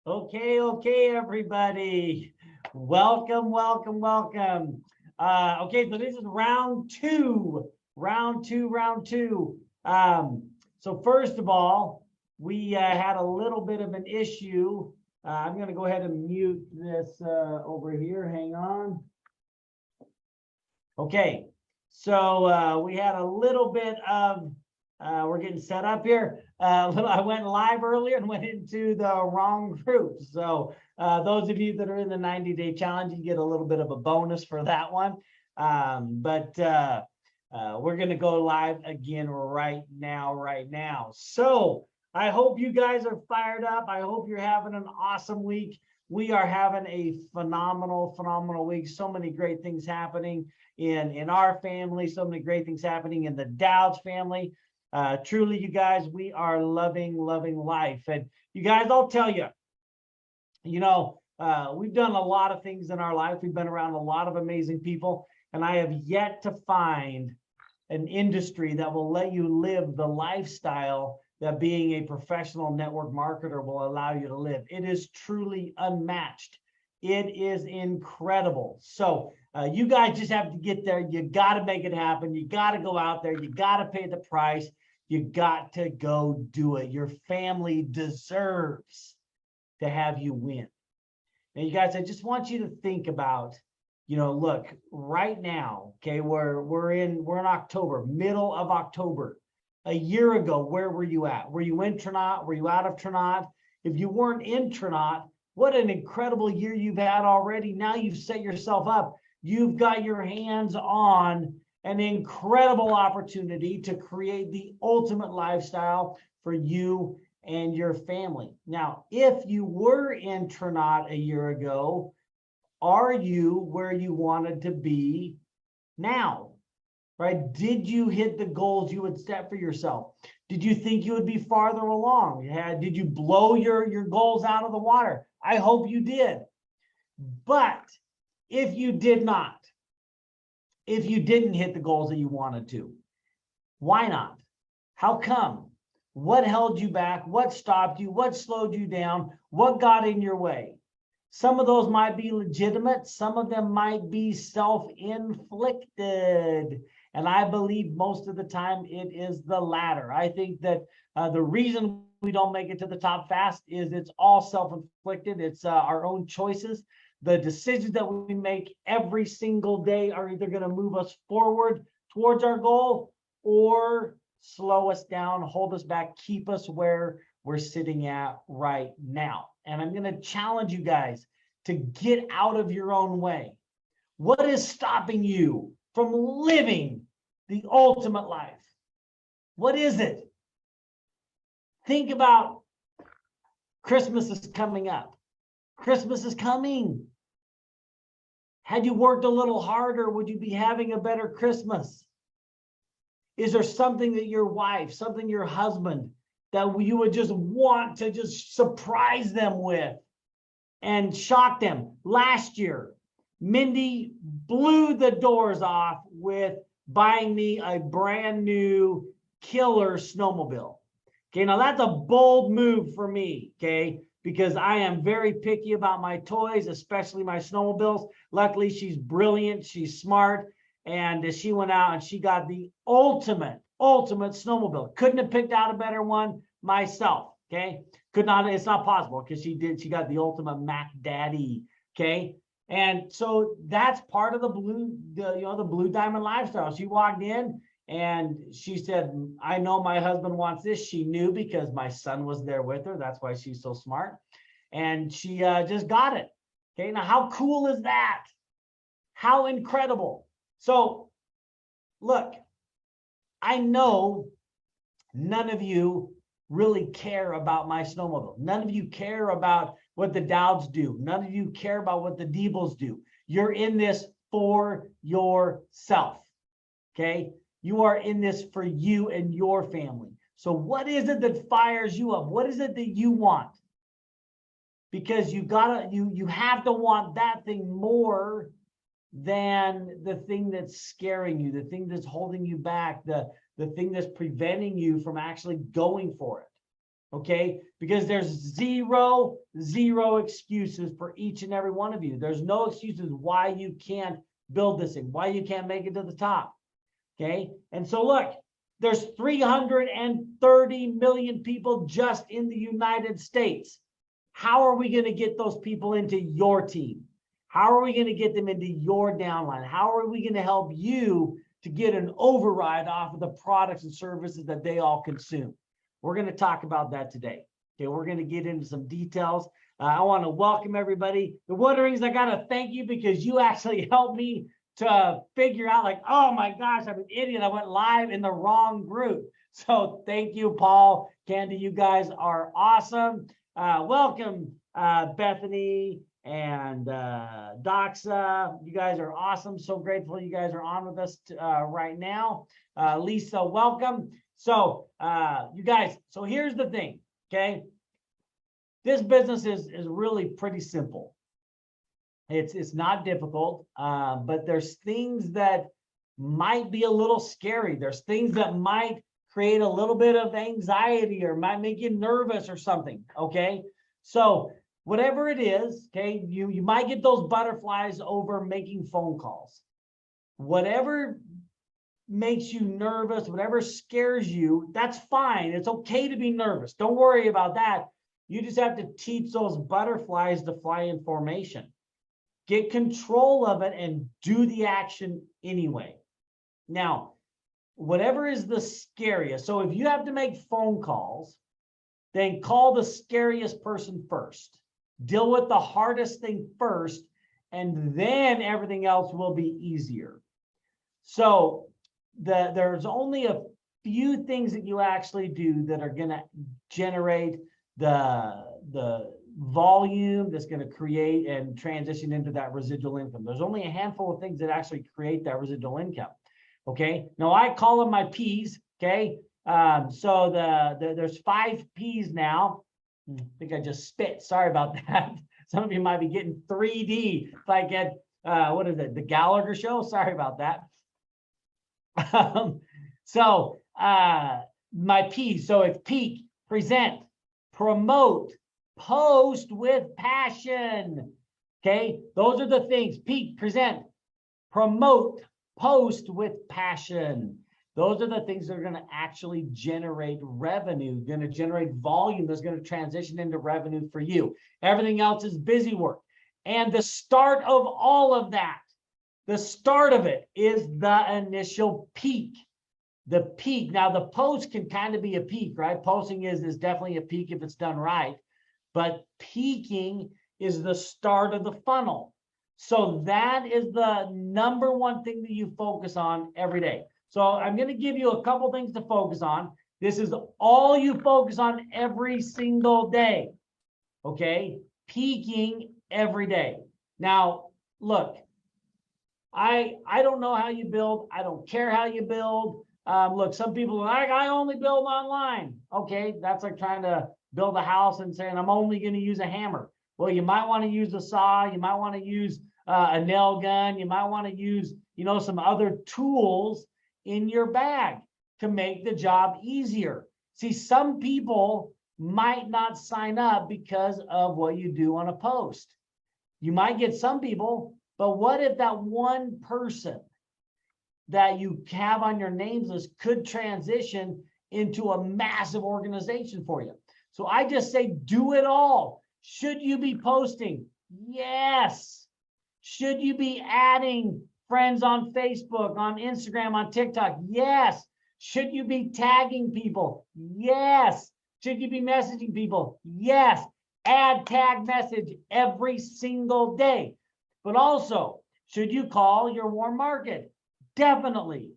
Okay, everybody. Welcome, welcome, welcome. Okay, so this is round two. So first of all, we had a little bit of an issue. I'm going to go ahead and mute this over here. Hang on. Okay, so we had a little bit of, we're getting set up here. I went live earlier and went into the wrong group. So those of you that are in the 90-day challenge, you get a little bit of a bonus for that one. But we're going to go live again right now. So I hope you guys are fired up. I hope you're having an awesome week. We are having a phenomenal week. So many great things happening in our family, so many great things happening in the Dowds family. Truly, you guys, we are loving life. And you guys, I'll tell you, we've done a lot of things in our life. We've been around a lot of amazing people, and I have yet to find an industry that will let you live the lifestyle that being a professional network marketer will allow you to live. It is truly unmatched. It is incredible. So you guys just have to get there. You got to make it happen. You got to go out there. You got to pay the price. You got to go do it. Your family deserves to have you win. Now, you guys, I just want you to think about, look, right now, okay, we're in October, middle of October. A year ago, where were you at? Were you in Trinot? Were you out of Trinot? If you weren't in Trinot, what an incredible year you've had already. Now you've set yourself up. You've got your hands on an incredible opportunity to create the ultimate lifestyle for you and your family. Now, if you were in Trinot a year ago, are you where you wanted to be now? Right? Did you hit the goals you would set for yourself? Did you think you would be farther along? Did you blow your goals out of the water? I hope you did. But if you did not, if you didn't hit the goals that you wanted to, why not? How come? What held you back? What stopped you? What slowed you down? What got in your way? Some of those might be legitimate. Some of them might be self-inflicted. And I believe most of the time it is the latter. I think that the reason we don't make it to the top fast is it's all self-inflicted. It's our own choices. The decisions that we make every single day are either going to move us forward towards our goal or slow us down, hold us back, keep us where we're sitting at right now. And I'm going to challenge you guys to get out of your own way. What is stopping you from living the ultimate life? What is it? Think about Christmas is coming up. Christmas is coming. Had you worked a little harder, would you be having a better Christmas? Is there something that your wife, something your husband, that you would just want to just surprise them with and shock them? Last year, Mindy blew the doors off with buying me a brand new killer snowmobile. Okay, now that's a bold move for me, okay, because I am very picky about my toys, especially my snowmobiles. Luckily, she's brilliant, she's smart, and she went out and she got the ultimate snowmobile. Couldn't have picked out a better one myself, okay? Could not, it's not possible because she got the ultimate Mac Daddy, okay? And so that's part of the Blue Diamond lifestyle. She walked in and she said, I know my husband wants this. She knew because my son was there with her. That's why she's so smart. And she just got it. Okay, now how cool is that? How incredible. So look, I know none of you really care about my snowmobile. None of you care about what the Dowds do. None of you care about what the Diebels do. You're in this for yourself, okay? You are in this for you and your family. So what is it that fires you up? What is it that you want? Because you have to want that thing more than the thing that's scaring you, the thing that's holding you back, the thing that's preventing you from actually going for it. okay? Because there's zero excuses for each and every one of you. There's no excuses why you can't build this thing, why you can't make it to the top, okay? And so look, there's 330 million people just in the United States. How are we going to get those people into your team? How are we going to get them into your downline? How are we going to help you to get an override off of the products and services that they all consume? We're going to talk about that today. Okay, we're going to get into some details. I want to welcome everybody. The Woodrings, I got to thank you because you actually helped me to figure out, like, oh my gosh, I'm an idiot. I went live in the wrong group. So thank you, Paul, Candy. You guys are awesome. Welcome, Bethany and Doxa. You guys are awesome. So grateful you guys are on with us right now. Lisa, welcome. So you guys, so here's the thing, okay? This business is really pretty simple. It's not difficult, but there's things that might be a little scary. There's things that might create a little bit of anxiety or might make you nervous or something, okay? So whatever it is, okay, you might get those butterflies over making phone calls. Whatever makes you nervous, whatever scares you, that's fine. It's okay to be nervous. Don't worry about that. You just have to teach those butterflies to fly in formation. Get control of it and do the action anyway. Now, whatever is the scariest, so if you have to make phone calls, then call the scariest person first. Deal with the hardest thing first, and then everything else will be easier. So there's only a few things that you actually do that are going to generate the volume that's going to create and transition into that residual income. There's only a handful of things that actually create that residual income. Okay. Now I call them my P's. Okay. So there's 5 P's now. I think I just spit. Sorry about that. Some of you might be getting 3D like at what is it? The Gallagher Show. Sorry about that. So my P's. So it's peak, present, promote, post with passion. Okay, those are the things: peak, present, promote, post with passion. Those are the things that are going to actually generate revenue, going to generate volume that's going to transition into revenue for you. Everything else is busy work. And the start of all of that, the start of it is the initial peak. The peak. Now, the post can kind of be a peak, right? Posting is definitely a peak if it's done right. But peaking is the start of the funnel. So that is the number one thing that you focus on every day. So I'm going to give you a couple things to focus on. This is all you focus on every single day. Okay? Peaking every day. Now, look, I don't know how you build. I don't care how you build. Look, some people are like, I only build online. Okay, that's like trying to build a house and saying, I'm only going to use a hammer. Well, you might want to use a saw. You might want to use a nail gun. You might want to use, some other tools in your bag to make the job easier. See, some people might not sign up because of what you do on a post. You might get some people, but what if that one person that you have on your names list could transition into a massive organization for you? So I just say, do it all. Should you be posting? Yes. Should you be adding friends on Facebook, on Instagram, on TikTok? Yes. Should you be tagging people? Yes. Should you be messaging people? Yes. Add tag message every single day. But also, should you call your warm market? Definitely.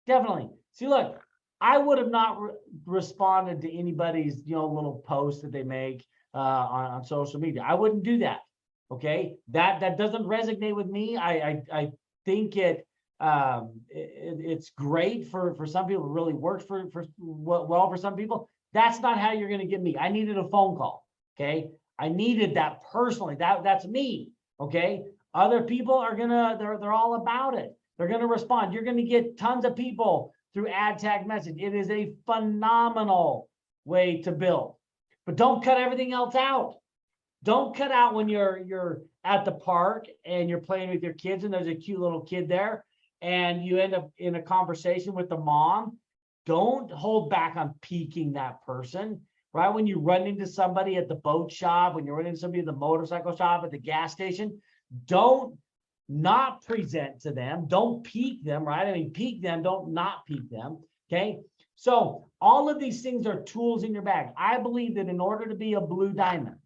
Definitely. See, look, I would have not responded to anybody's, little post that they make on social media. I wouldn't do that. Okay, that doesn't resonate with me. I think it's great for some people. It really works for well for some people. That's not how you're going to get me. I needed a phone call. Okay, I needed that personally. That's me. Okay, other people are they're all about it. They're gonna respond. You're gonna get tons of people through ad tag message. It is a phenomenal way to build. but don't cut everything else out. Don't cut out when you're at the park and you're playing with your kids and there's a cute little kid there and you end up in a conversation with the mom. Don't hold back on piquing that person, right? When you run into somebody at the boat shop, when you run into somebody at the motorcycle shop, at the gas station, don't not present to them. Don't pique them, right? I mean, pique them, don't not pique them, okay? So all of these things are tools in your bag. I believe that in order to be a blue diamond,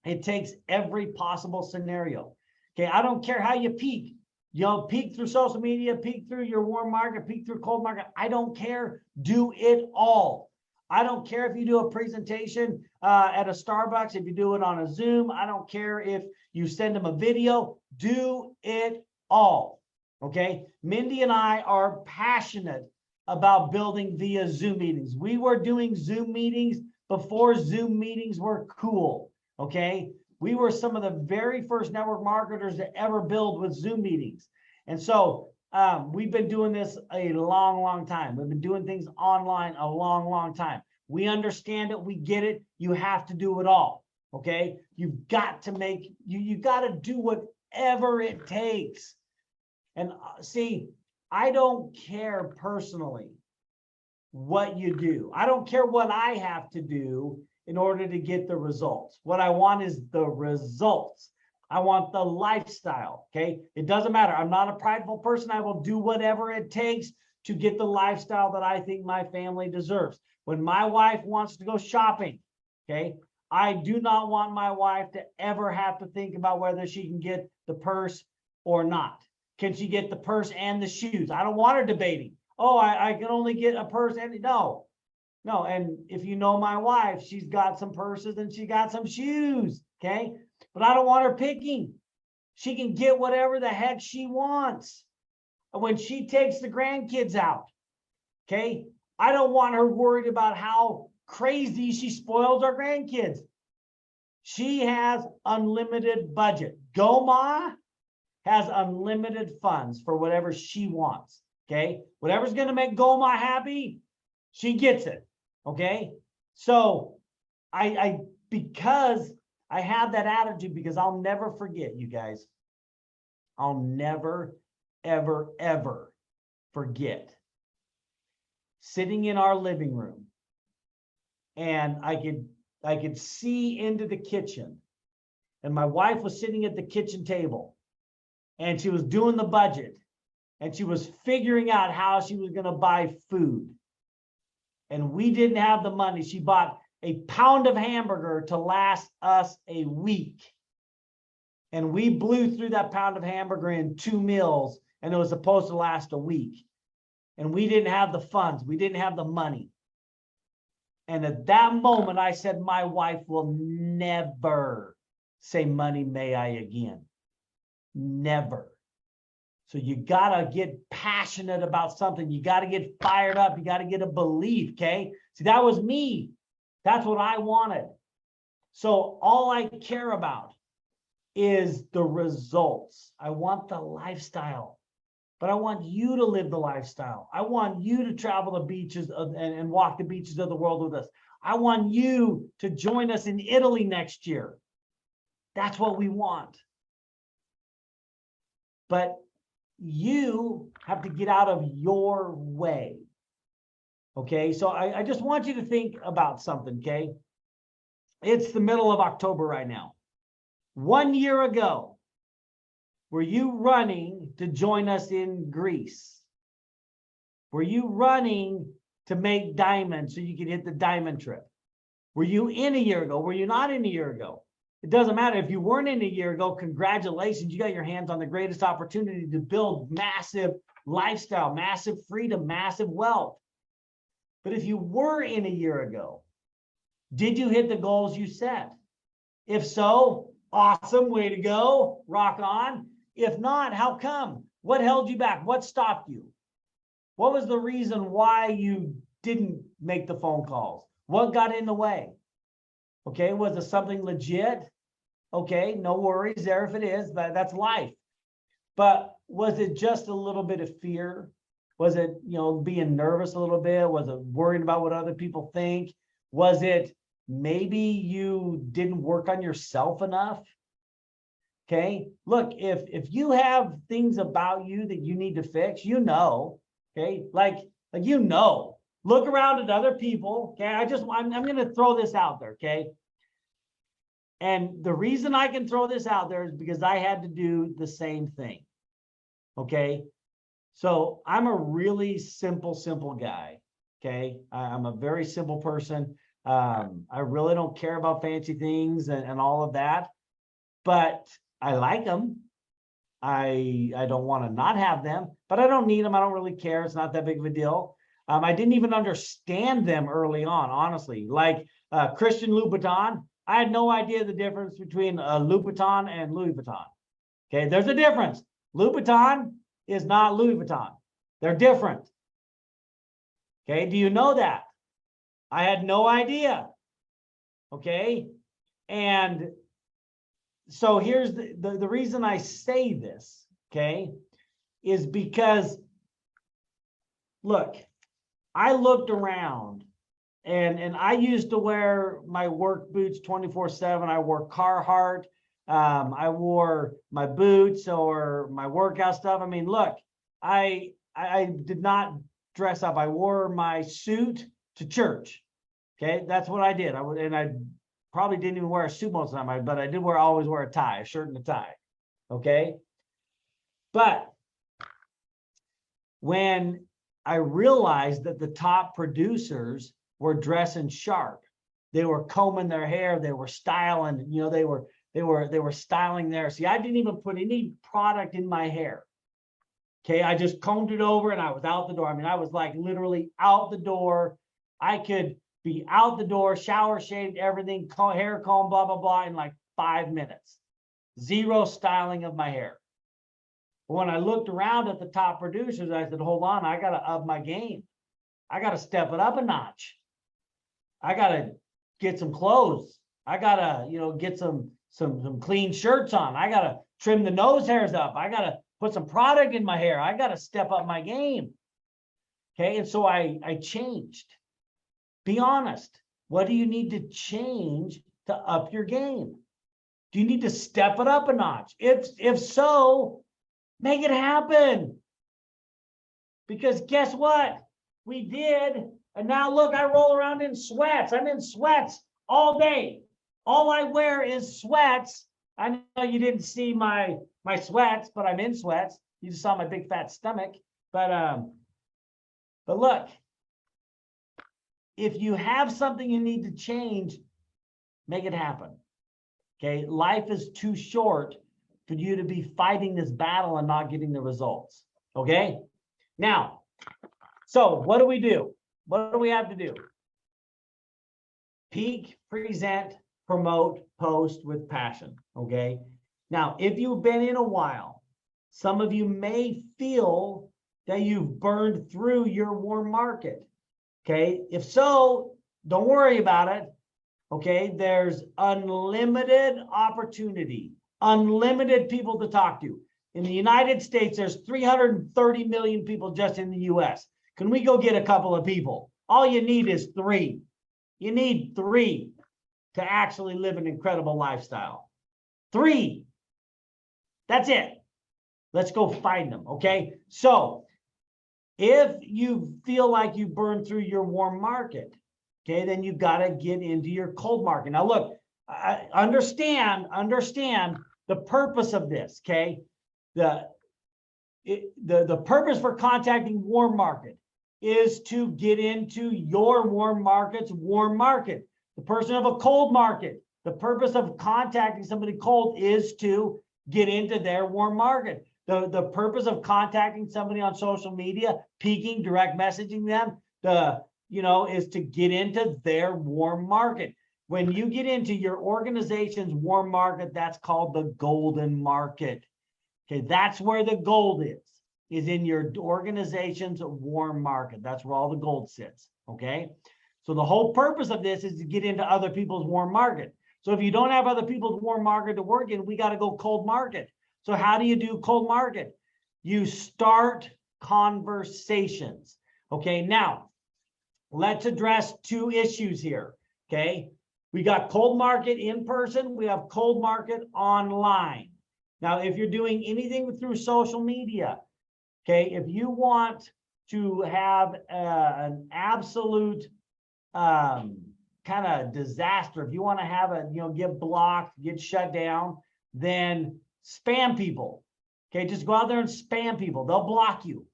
it takes every possible scenario. Okay, I don't care how you peak. You know, peak through social media, peak through your warm market, peak through cold market. I don't care. Do it all. I don't care if you do a presentation at a Starbucks, if you do it on a Zoom. I don't care if you send them a video. Do it all. Okay, Mindy and I are passionate about building via Zoom meetings. We were doing Zoom meetings before Zoom meetings were cool. Okay, we were some of the very first network marketers to ever build with Zoom meetings. And so we've been doing this a long time. We've been doing things online a long time. We understand it. We get it. You have to do it all. Okay, you've got to make, you got to do whatever it takes. And see, I don't care personally what you do. I don't care what I have to do in order to get the results. What I want is the results. I want the lifestyle, okay? It doesn't matter. I'm not a prideful person. I will do whatever it takes to get the lifestyle that I think my family deserves. When my wife wants to go shopping, okay, I do not want my wife to ever have to think about whether she can get the purse or not. Can she get the purse and the shoes? I don't want her debating. Oh, I can only get a purse and no, and if you know my wife, she's got some purses and she got some shoes, okay? But I don't want her picking. She can get whatever the heck she wants. And when she takes the grandkids out, okay, I don't want her worried about how crazy she spoils our grandkids. She has unlimited budget. Goma has unlimited funds for whatever she wants, okay? Whatever's going to make Goma happy, she gets it. Okay, so because I have that attitude, because I'll never forget, you guys, I'll never, ever forget sitting in our living room, and I could see into the kitchen, and my wife was sitting at the kitchen table, and she was doing the budget, and she was figuring out how she was going to buy food. And we didn't have the money. She bought a pound of hamburger to last us a week. And we blew through that pound of hamburger in 2 meals, and it was supposed to last a week. And we didn't have the funds. We didn't have the money. And at that moment, I said, my wife will never say money may I again. Never. So you gotta get passionate about something. You gotta get fired up. You gotta get a belief, okay? See, that was me. That's what I wanted. So all I care about is the results. I want the lifestyle, but I want you to live the lifestyle. I want you to travel the beaches and walk the beaches of the world with us. I want you to join us in Italy next year. That's what we want. But you have to get out of your way. Okay, so I just want you to think about something, okay? It's the middle of October right now. 1 year ago, were you running to join us in Greece? Were you running to make diamonds so you could hit the diamond trip? Were you in a year ago? Were you not in a year ago? It doesn't matter. If you weren't in a year ago, congratulations. You got your hands on the greatest opportunity to build massive lifestyle, massive freedom, massive wealth. But if you were in a year ago, did you hit the goals you set? If so, awesome, way to go, rock on. If not, how come? What held you back? What stopped you? What was the reason why you didn't make the phone calls? What got in the way? Okay, was it something legit? Okay, no worries there if it is, but that's life. But was it just a little bit of fear? Was it, being nervous a little bit? Was it worrying about what other people think? Was it maybe you didn't work on yourself enough. Okay. Look, if you have things about you that you need to fix, okay, like look around at other people. Okay. I'm going to throw this out there. Okay. And the reason I can throw this out there is because I had to do the same thing. Okay. So I'm a really simple guy. Okay. I'm a very simple person. I really don't care about fancy things and all of that, but I like them. I don't want to not have them, but I don't need them. I don't really care. It's not that big of a deal. I didn't even understand them early on, honestly. Like Christian Louboutin, I had no idea the difference between Louboutin and Louis Vuitton. Okay, there's a difference. Louboutin is not Louis Vuitton. They're different. Okay, do you know that? I had no idea. Okay, and so here's the reason I say this, okay, is because, look, I looked around and I used to wear my work boots 24/7. I wore Carhartt. I wore my boots or my workout stuff. I mean, look, I did not dress up. I wore my suit to church. Okay, that's what I did. I probably didn't even wear a suit most of the time, but I did always wear a tie, a shirt and a tie. Okay. But when I realized that the top producers were dressing sharp, they were combing their hair, they were styling, they were styling there. See, I didn't even put any product in my hair. Okay. I just combed it over and I was out the door. I mean, I was like literally out the door. I could be out the door, shower, shaved, everything, hair comb, blah, blah, blah, in like 5 minutes. Zero styling of my hair. But when I looked around at the top producers, I said, hold on, I got to up my game. I got to step it up a notch. I got to get some clothes. I got to, get some clean shirts on. I got to trim the nose hairs up. I got to put some product in my hair. I got to step up my game. Okay. And so I changed. Be honest. What do you need to change to up your game? Do you need to step it up a notch? If so, make it happen. Because guess what? We did. And now look, I roll around in sweats. I'm in sweats all day. All I wear is sweats. I know you didn't see my sweats, but I'm in sweats. You just saw my big fat stomach. But look, if you have something you need to change, make it happen. Okay. Life is too short for you to be fighting this battle and not getting the results. Okay. Now, so what do we do? What do we have to do? Peak, present, promote, post with passion. Okay. Now, if you've been in a while, some of you may feel that you've burned through your warm market. Okay. If so, don't worry about it. Okay. There's unlimited opportunity, unlimited people to talk to. In the United States, there's 330 million people just in the US. Can we go get a couple of people? All you need is 3. You need 3 to actually live an incredible lifestyle. 3. That's it. Let's go find them. Okay. So if you feel like you burned through your warm market, okay, then you got to get into your cold market. Now, look, I understand the purpose of this. Okay. The purpose for contacting warm market is to get into your warm market's warm market. The person of a cold market, the purpose of contacting somebody cold is to get into their warm market. The purpose of contacting somebody on social media, peaking, direct messaging them, is to get into their warm market. When you get into your organization's warm market, that's called the golden market. Okay, that's where the gold is in your organization's warm market. That's where all the gold sits. Okay, so the whole purpose of this is to get into other people's warm market. So if you don't have other people's warm market to work in, we got to go cold market. So how do you do cold market? You start conversations. Okay, now let's address 2 issues here. Okay, We got cold market in person. We have cold market online. Now, if you're doing anything through social media, okay, if you want to have an absolute kind of disaster, if you want to have a, get blocked, get shut down, then spam people. Okay, just go out there and spam people. They'll block you.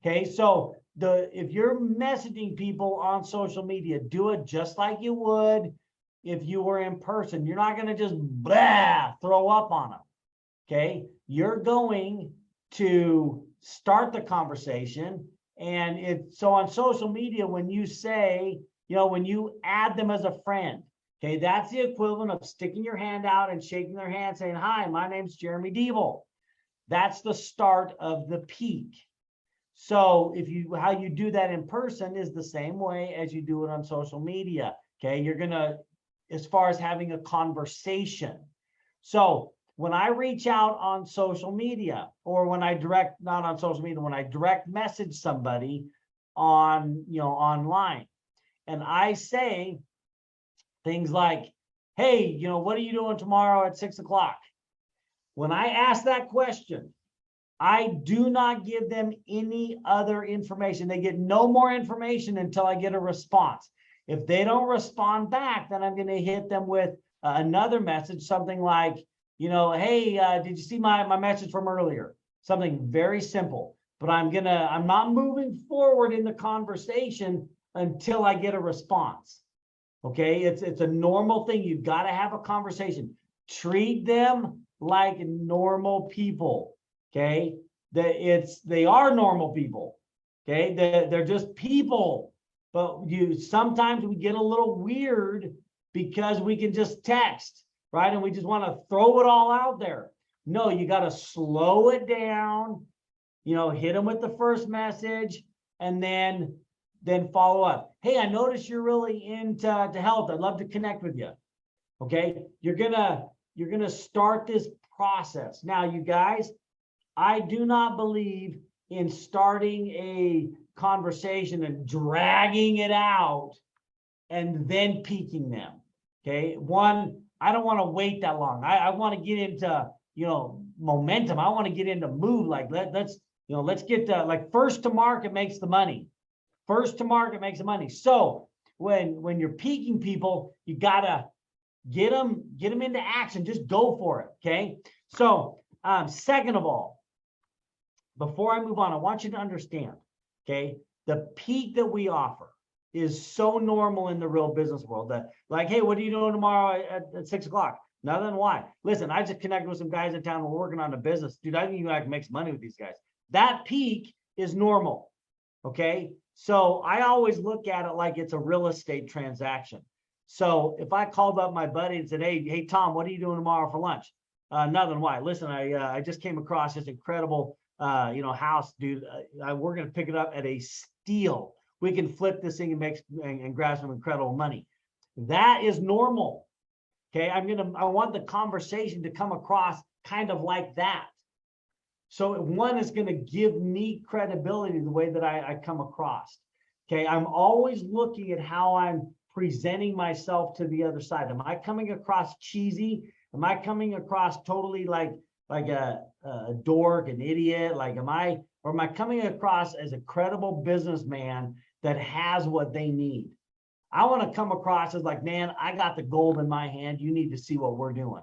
Okay, so if you're messaging people on social media, do it just like you would if you were in person. You're not going to just throw up on them. Okay, you're going to start the conversation. And so on social media, when you say, when you add them as a friend, okay, that's the equivalent of sticking your hand out and shaking their hand saying, hi, my name's Jeremy Devil. That's the start of the peak. So how you do that in person is the same way as you do it on social media. Okay, you're gonna, as far as having a conversation. So when I reach out on social media, or when I not on social media, when I direct message somebody on, online, and I say things like, hey, what are you doing tomorrow at 6 o'clock? When I ask that question, I do not give them any other information. They get no more information until I get a response. If they don't respond back, then I'm going to hit them with another message, something like, hey, did you see my message from earlier? Something very simple, but I'm not moving forward in the conversation until I get a response. Okay, it's a normal thing. You've got to have a conversation. Treat them like normal people. Okay, they are normal people. Okay, they're just people, but sometimes we get a little weird because we can just text, right? And we just want to throw it all out there. No, you got to slow it down, hit them with the first message, and then follow up. Hey, I noticed you're really into health. I'd love to connect with you. Okay, you're gonna start this process. Now, you guys, I do not believe in starting a conversation and dragging it out and then peaking them. Okay, one, I don't want to wait that long. I want to get into momentum. I want to get into move. Like let's get like first to market makes the money. First to market makes the money. So when you're peaking people, you gotta get them into action. Just go for it. Okay. So second of all, before I move on, I want you to understand, okay, the peak that we offer is so normal in the real business world that, like, hey, what are you doing tomorrow at 6 o'clock? Nothing. Why? Listen, I just connected with some guys in town. We're working on a business. Dude, I think you can make some money with these guys. That peak is normal. Okay. So I always look at it like it's a real estate transaction. So if I called up my buddy and said, hey, Tom, what are you doing tomorrow for lunch? Nothing. Why? Listen, I just came across this incredible house, dude. We're going to pick it up at a steal. We can flip this thing and grab some incredible money. That is normal. Okay. I want the conversation to come across kind of like that. So one is going to give me credibility the way that I come across. Okay. I'm always looking at how I'm presenting myself to the other side. Am I coming across cheesy? Am I coming across totally like a dork, an idiot? Like, am I coming across as a credible businessman that has what they need? I want to come across as like, man, I got the gold in my hand. You need to see what we're doing.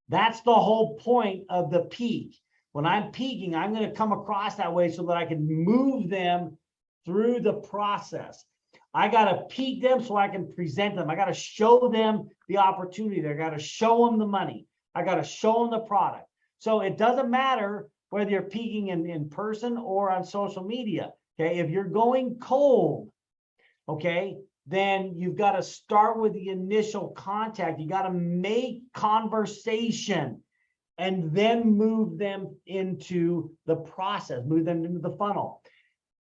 That's the whole point of the peak. When I'm peaking, I'm going to come across that way so that I can move them through the process. I got to peak them so I can present them. I got to show them the opportunity. I got to show them the money. I got to show them the product. So it doesn't matter whether you're peaking in person or on social media. Okay. If you're going cold, okay, then you've got to start with the initial contact. You got to make conversation and then move them into the process, move them into the funnel.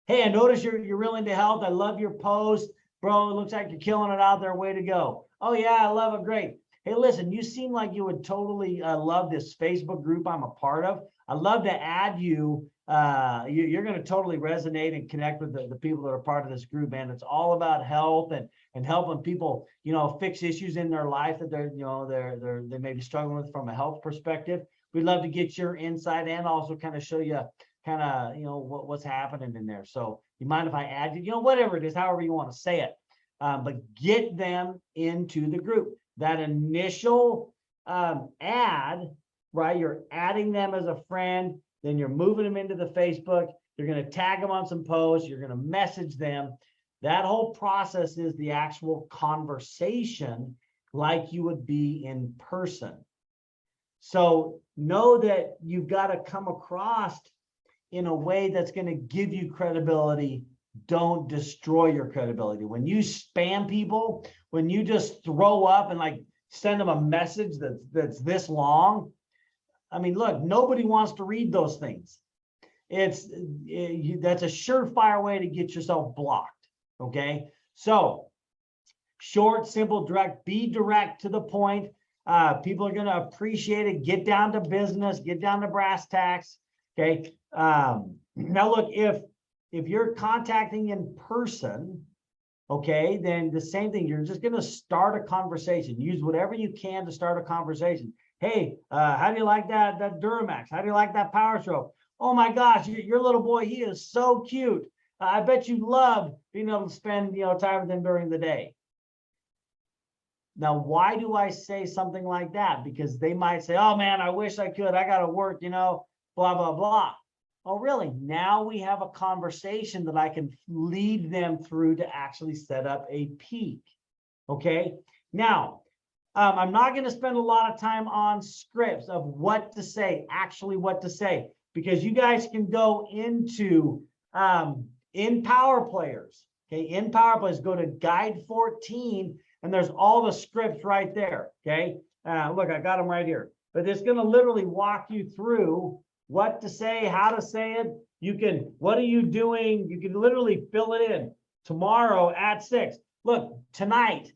Hey, I noticed you're really into health. I love your post. Bro, it looks like you're killing it out there. Way to go. Oh, yeah, I love it. Great. hey, listen, you seem like you would totally love this Facebook group I'm a part of. I'd love to add you. You're going to totally resonate and connect with the people that are part of this group, man. It's all about health and helping people, fix issues in their life that they may be struggling with from a health perspective. We'd love to get your insight and also kind of show you what's happening in there. So you mind if I add you, whatever it is, however you want to say it, but get them into the group. That initial ad, right? You're adding them as a friend, then you're moving them into the Facebook. You're going to tag them on some posts. You're going to message them. That whole process is the actual conversation like you would be in person. So know that you've got to come across in a way that's going to give you credibility. Don't destroy your credibility. When you spam people, when you just throw up and like send them a message that's this long, I mean, look, nobody wants to read those things. That's a surefire way to get yourself blocked. Okay. So short, simple, direct, be direct to the point. People are going to appreciate it. Get down to business, get down to brass tacks. Okay. Now look, if you're contacting in person, okay, then the same thing, you're just going to start a conversation. Use whatever you can to start a conversation. Hey, how do you like that Duramax? How do you like that Power Stroke? Oh my gosh, your little boy, he is so cute. I bet you love being able to spend time with him during the day. Now, why do I say something like that? Because they might say, oh man, I wish I could. I got to work, blah, blah, blah. Oh, really? Now we have a conversation that I can lead them through to actually set up a peak. Okay. Now, I'm not going to spend a lot of time on scripts of what to say, actually what to say, because you guys can go into in Power Players. Okay. In Power Players, go to Guide 14, and there's all the scripts right there. Okay. Look, I got them right here, but it's going to literally walk you through what to say, how to say it. You can, what are you doing? You can literally fill it in tomorrow at 6. Look, tonight,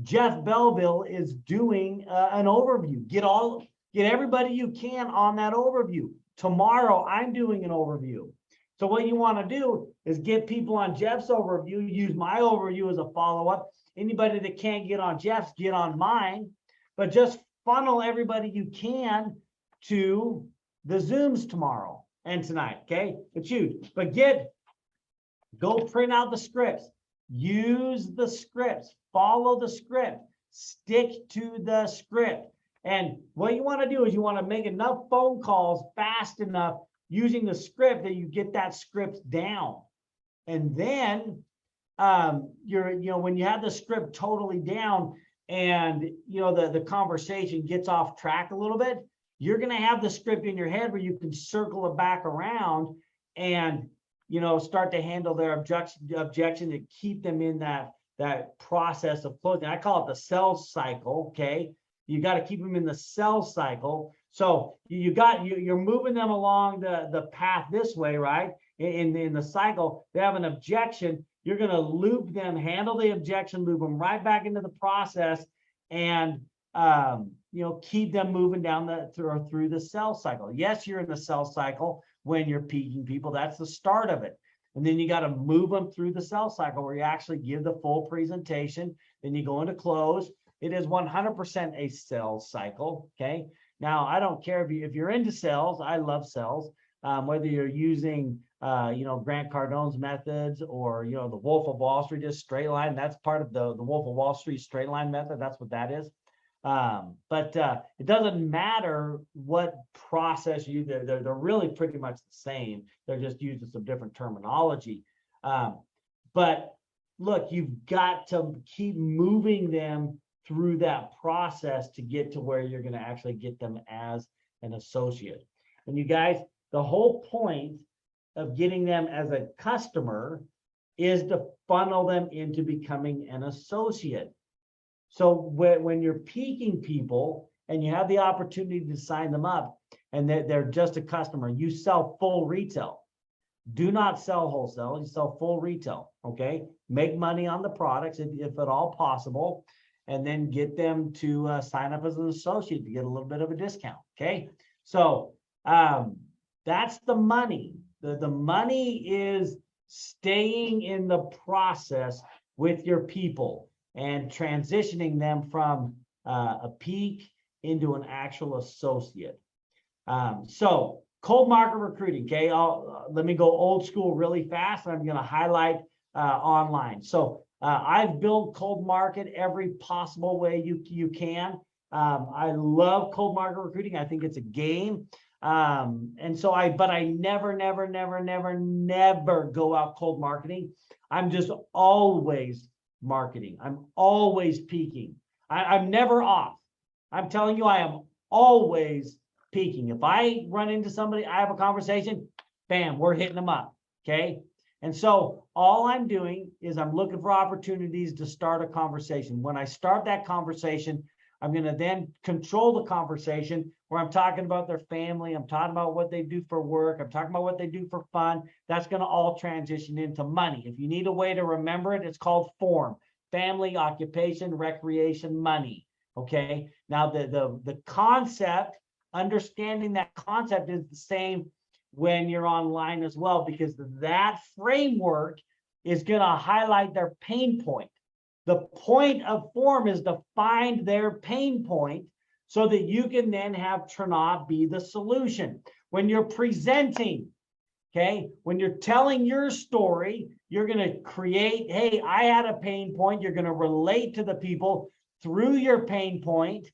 Jeff Belleville is doing an overview. Get everybody you can on that overview. Tomorrow, I'm doing an overview. So what you want to do is get people on Jeff's overview, use my overview as a follow-up. Anybody that can't get on Jeff's, get on mine, but just funnel everybody you can to the Zooms tomorrow and tonight, okay? It's huge. But go print out the scripts. Use the scripts. Follow the script. Stick to the script. And what you want to do is you want to make enough phone calls fast enough using the script that you get that script down. And then when you have the script totally down and the conversation gets off track a little bit, you're going to have the script in your head where you can circle it back around and start to handle their objection to keep them in that process of closing. I call it the sales cycle. Okay, you got to keep them in the sales cycle. So you're moving them along the path this way, right? In the cycle, they have an objection. You're going to loop them, handle the objection, loop them right back into the process, and keep them moving down through the sales cycle. Yes, you're in the sales cycle when you're peaking people. That's the start of it. And then you got to move them through the sales cycle where you actually give the full presentation. Then you go into close. It is 100% a sales cycle. Okay. Now, I don't care if you're into sales. I love sales. Whether you're using, Grant Cardone's methods or, the Wolf of Wall Street, just straight line. That's part of the Wolf of Wall Street straight line method. That's what that is. But it doesn't matter what process they're really pretty much the same. They're just using some different terminology. But look, you've got to keep moving them through that process to get to where you're going to actually get them as an associate. And you guys, the whole point of getting them as a customer is to funnel them into becoming an associate. So when you're peaking people and you have the opportunity to sign them up and they're just a customer, you sell full retail. Do not sell wholesale, you sell full retail, okay? Make money on the products if at all possible. and then get them to sign up as an associate to get a little bit of a discount. Okay. So that's the money. The money is staying in the process with your people and transitioning them from a peak into an actual associate. So cold market recruiting. Okay. Let me go old school really fast. I'm going to highlight online. So I've built cold market every possible way you can. I love cold market recruiting. I think it's a game. And so but I never go out cold marketing. I'm just always marketing. I'm always peaking. I'm never off. I'm telling you, I am always peaking. If I run into somebody, I have a conversation, bam, we're hitting them up. Okay. And so all I'm doing is I'm looking for opportunities to start a conversation. When I start that conversation, I'm going to then control the conversation where I'm talking about their family. I'm talking about what they do for work. I'm talking about what they do for fun. That's going to all transition into money. If you need a way to remember it, it's called FORM: family, occupation, recreation, money. Okay. Now the concept, understanding that concept is the same when you're online as well, because that framework is going to highlight their pain point. The point of FORM is to find their pain point so that you can then have Tranat be the solution. When you're presenting, okay, when you're telling your story, you're going to create, hey, I had a pain point. You're going to relate to the people through your pain point,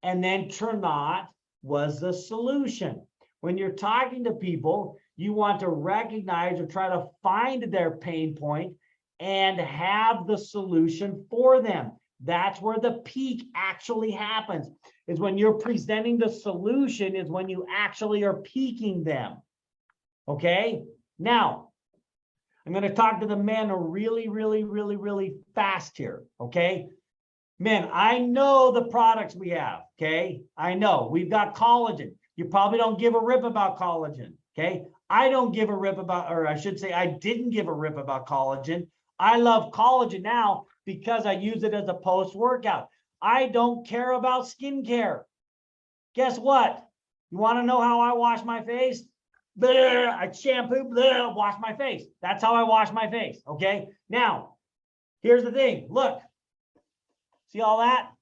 and then Tranat was the solution. When you're talking to people, you want to recognize or try to find their pain point and have the solution for them. That's where the peak actually happens, is when you're presenting the solution, is when you actually are peaking them. Okay. Now, I'm going to talk to the men really fast here. Okay. Men, I know the products we have. Okay. I know we've got collagen. You probably don't give a rip about collagen. Okay. I don't give a rip about, or I should say, I didn't give a rip about collagen. I love collagen now because I use it as a post-workout. I don't care about skincare. Guess what? You want to know how I wash my face? Blah, I shampoo, blah, wash my face. That's how I wash my face. Okay. Now, here's the thing. Look, see all that?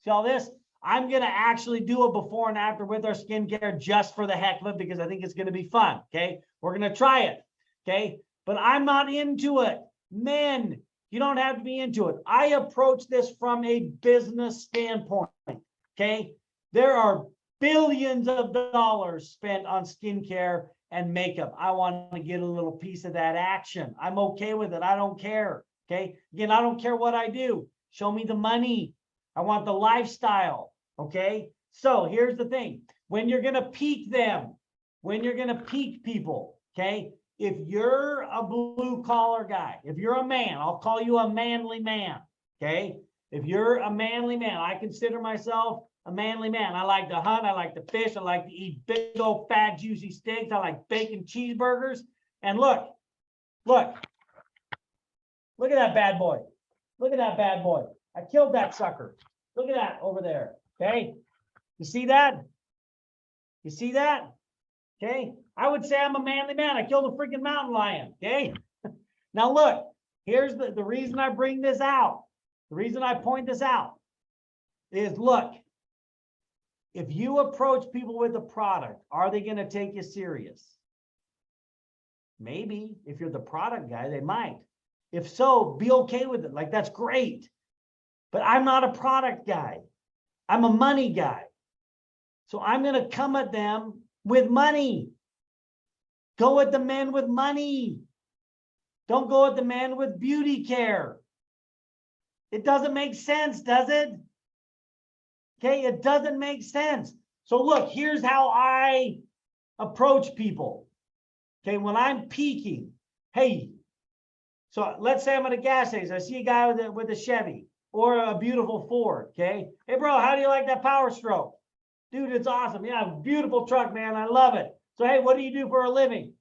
See all this? I'm going to actually do a before and after with our skincare just for the heck of it, because I think it's going to be fun. Okay. We're going to try it. Okay. But I'm not into it. Men, you don't have to be into it. I approach this from a business standpoint. Okay. There are billions of dollars spent on skincare and makeup. I want to get a little piece of that action. I'm okay with it. I don't care. Okay. Again, I don't care what I do. Show me the money. I want the lifestyle. Okay. So here's the thing. When you're going to peak them, when you're going to peak people, okay, if you're a blue collar guy, if you're a man, I'll call you a manly man. Okay. If you're a manly man, I consider myself a manly man. I like to hunt. I like to fish. I like to eat big old fat juicy steaks. I like bacon cheeseburgers. And look at that bad boy. Look at that bad boy. I killed that sucker. Look at that over there. Okay. You see that? You see that? Okay. I would say I'm a manly man. I killed a freaking mountain lion. Okay. Now look, here's the reason I bring this out. The reason I point this out is, look, if you approach people with a product, are they going to take you serious? Maybe. If you're the product guy, they might. If so, be okay with it. Like, that's great. But I'm not a product guy. I'm a money guy. So I'm going to come at them with money. Go at the men with money. Don't go at the men with beauty care. It doesn't make sense, does it? Okay, it doesn't make sense. So look, here's how I approach people. Okay, when I'm peaking, hey, so let's say I'm at a gas station. I see a guy with a Chevy or a beautiful Ford. Okay, hey bro, how do you like that Power Stroke? Dude, it's awesome. Yeah, beautiful truck, man. I love it. So hey, what do you do for a living?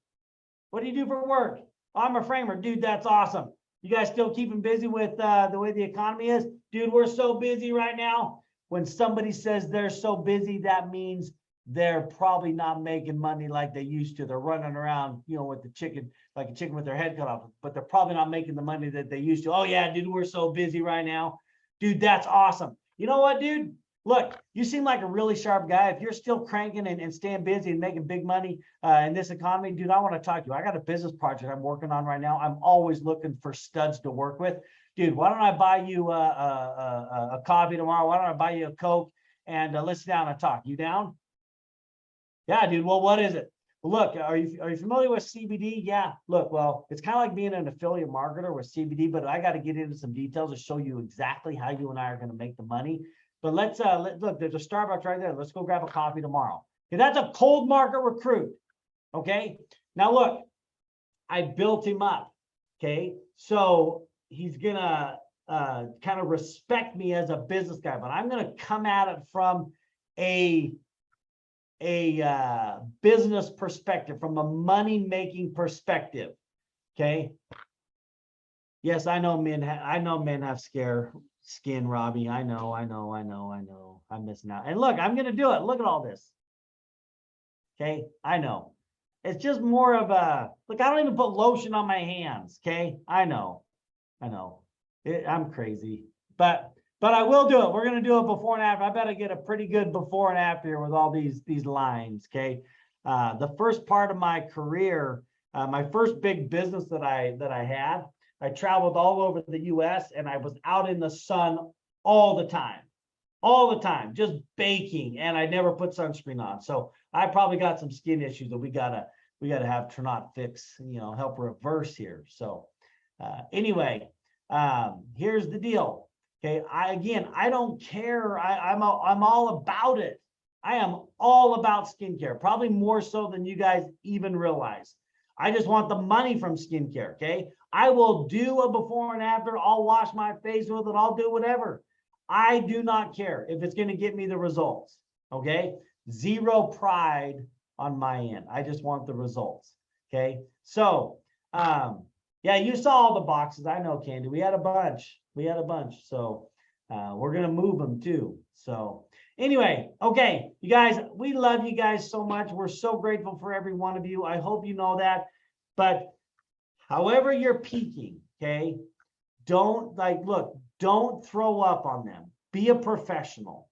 What do you do for work? I'm a framer. Dude, that's awesome. You guys still keeping busy with the way the economy is? Dude, we're so busy right now. When somebody says they're so busy, that means they're probably not making money like they used to. They're running around, you know, with the chicken, like a chicken with their head cut off, but they're probably not making the money that they used to. Oh yeah, dude, we're so busy right now. Dude, that's awesome. You know what, dude? Look, you seem like a really sharp guy. If you're still cranking and staying busy and making big money in this economy, dude, I want to talk to you. I got a business project I'm working on right now. I'm always looking for studs to work with. Dude, why don't I buy you a coffee tomorrow? Why don't I buy you a Coke and let's sit down and talk? You down? Yeah, dude. Well, what is it? Well, look, are you familiar with CBD? Yeah. Look, well, it's kind of like being an affiliate marketer with CBD, but I got to get into some details to show you exactly how you and I are going to make the money. But let's look, there's a Starbucks right there. Let's go grab a coffee tomorrow. Okay, that's a cold market recruit. Okay. Now look, I built him up. Okay. So he's gonna kind of respect me as a business guy, but I'm gonna come at it from a business perspective, from a money-making perspective. Okay. Yes, I know men have skin, Robbie. I know. I'm missing out. And look, I'm gonna do it. Look at all this. Okay, I know. It's just more of a look. I don't even put lotion on my hands. Okay, I know. I'm crazy, but I will do it. We're gonna do it before and after. I better get a pretty good before and after here with all these lines. Okay, the first part of my career, my first big business that I had. I traveled all over the US and I was out in the sun all the time, just baking, and I never put sunscreen on. So I probably got some skin issues that we gotta have Trinot fix, you know, help reverse here. So anyway, here's the deal. Okay, I don't care. I'm all about it. I am all about skincare, probably more so than you guys even realize. I just want the money from skincare. Okay, I will do a before and after. I'll wash my face with it. I'll do whatever. I do not care if it's going to get me the results. Okay, zero pride on my end. I just want the results. Okay, so yeah, you saw all the boxes. I know, Candy. We had a bunch. So we're going to move them too. So anyway, okay, you guys, we love you guys so much. We're so grateful for every one of you. I hope you know that. But however you're peaking, okay, don't throw up on them. Be a professional,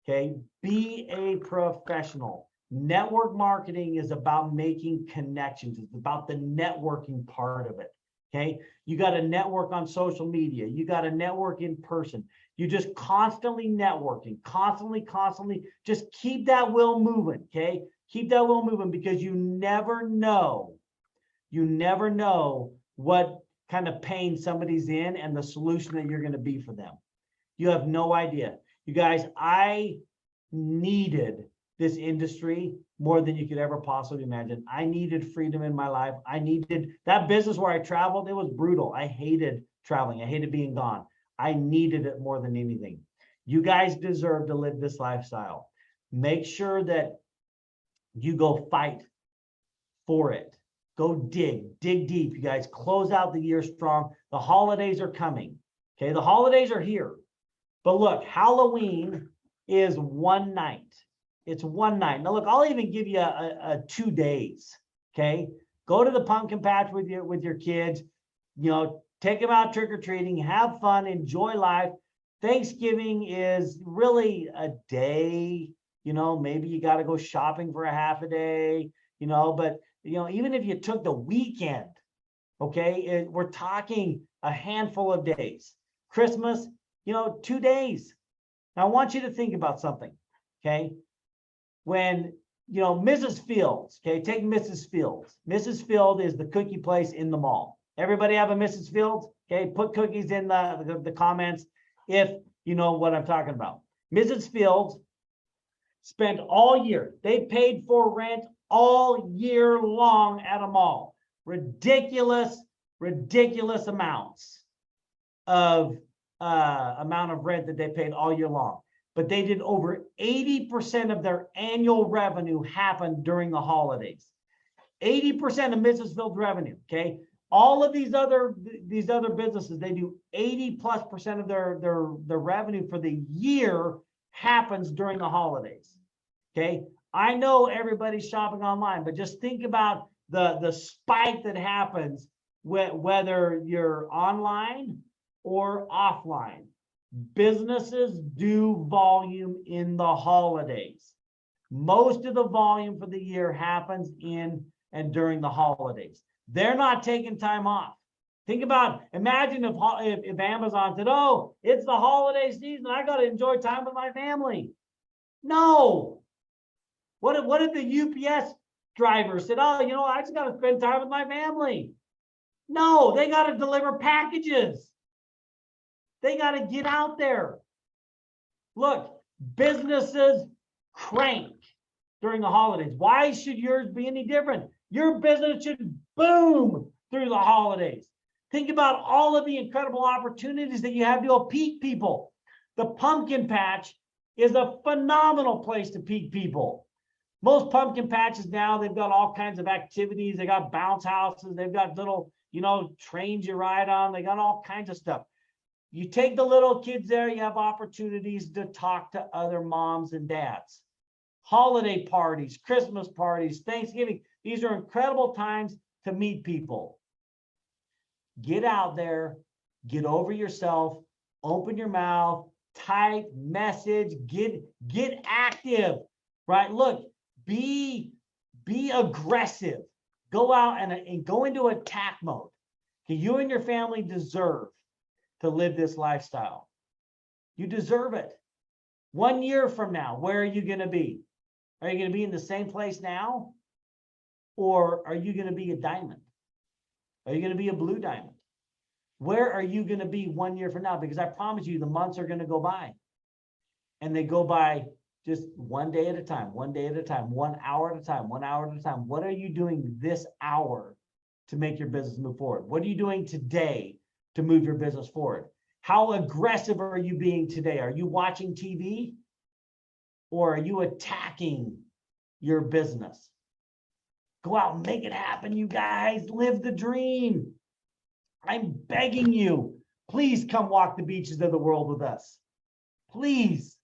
okay? Be a professional. Network marketing is about making connections. It's about the networking part of it, okay? You got to network on social media. You got to network in person. You just constantly networking, constantly. Just keep that wheel moving, okay? Keep that wheel moving because you never know what kind of pain somebody's in and the solution that you're going to be for them. You have no idea. You guys, I needed this industry more than you could ever possibly imagine. I needed freedom in my life. I needed that business where I traveled. It was brutal. I hated traveling. I hated being gone. I needed it more than anything. You guys deserve to live this lifestyle. Make sure that you go fight for it. Go dig deep, you guys. Close out the year strong. The holidays are coming. Okay, the holidays are here. But look, Halloween is one night. It's one night. Now look, I'll even give you a 2 days. Okay, go to the pumpkin patch with your kids. You know, take them out trick-or-treating, have fun, enjoy life. Thanksgiving is really a day. You know, maybe you got to go shopping for a half a day. You know, but you know, even if you took the weekend, okay, we're talking a handful of days. Christmas, you know, 2 days. Now, I want you to think about something, okay? When, you know, Mrs. Fields, okay, take Mrs. Fields. Mrs. Field is the cookie place in the mall. Everybody have a Mrs. Fields? Okay, put cookies in the comments if you know what I'm talking about. Mrs. Fields spent all year. They paid for rent all year long at a mall. Ridiculous amounts of amount of rent that they paid all year long. But they did over 80% of their annual revenue happen during the holidays. 80% of Mrs. Field's revenue, okay? All of these other businesses, they do 80+% of their revenue for the year happens during the holidays. Okay. I know everybody's shopping online, but just think about the spike that happens whether you're online or offline. Businesses do volume in the holidays. Most of the volume for the year happens in and during the holidays. They're not taking time off. Think about, imagine if Amazon said, oh, it's the holiday season, I got to enjoy time with my family. No. What if the UPS driver said, oh, you know, I just got to spend time with my family? No, they got to deliver packages. They got to get out there. Look, businesses crank during the holidays. Why should yours be any different? Your business should boom through the holidays. Think about all of the incredible opportunities that you have to peak people. The pumpkin patch is a phenomenal place to peak people. Most pumpkin patches now, they've got all kinds of activities. They got bounce houses. They've got little, you know, trains you ride on. They got all kinds of stuff. You take the little kids there, you have opportunities to talk to other moms and dads. Holiday parties, Christmas parties, Thanksgiving. These are incredible times to meet people. Get out there, get over yourself, open your mouth, type, message, get active, right? Look, be aggressive. Go out and go into attack mode. You and your family deserve to live this lifestyle. You deserve it. 1 year from now, where are you going to be? Are you going to be in the same place now? Or are you going to be a diamond? Are you going to be a blue diamond? Where are you going to be 1 year from now? Because I promise you, the months are going to go by. And they go by just one day at a time, 1 day at a time, 1 hour at a time, 1 hour at a time. What are you doing this hour to make your business move forward? What are you doing today to move your business forward? How aggressive are you being today? Are you watching TV? Or are you attacking your business? Go out and make it happen, you guys. Live the dream. I'm begging you, please come walk the beaches of the world with us. Please.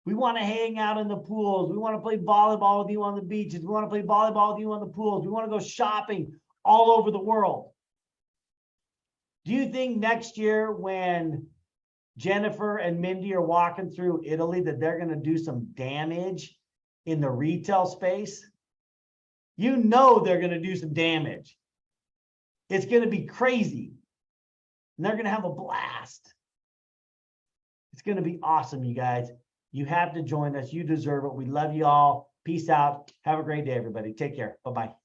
We want to hang out in the pools. We want to play volleyball with you on the beaches. We want to play volleyball with you on the pools. We want to go shopping all over the world. Do you think next year when Jennifer and Mindy are walking through Italy that they're going to do some damage in the retail space? You know they're going to do some damage. It's going to be crazy. And they're going to have a blast. It's going to be awesome, you guys. You have to join us. You deserve it. We love you all. Peace out. Have a great day, everybody. Take care. Bye-bye.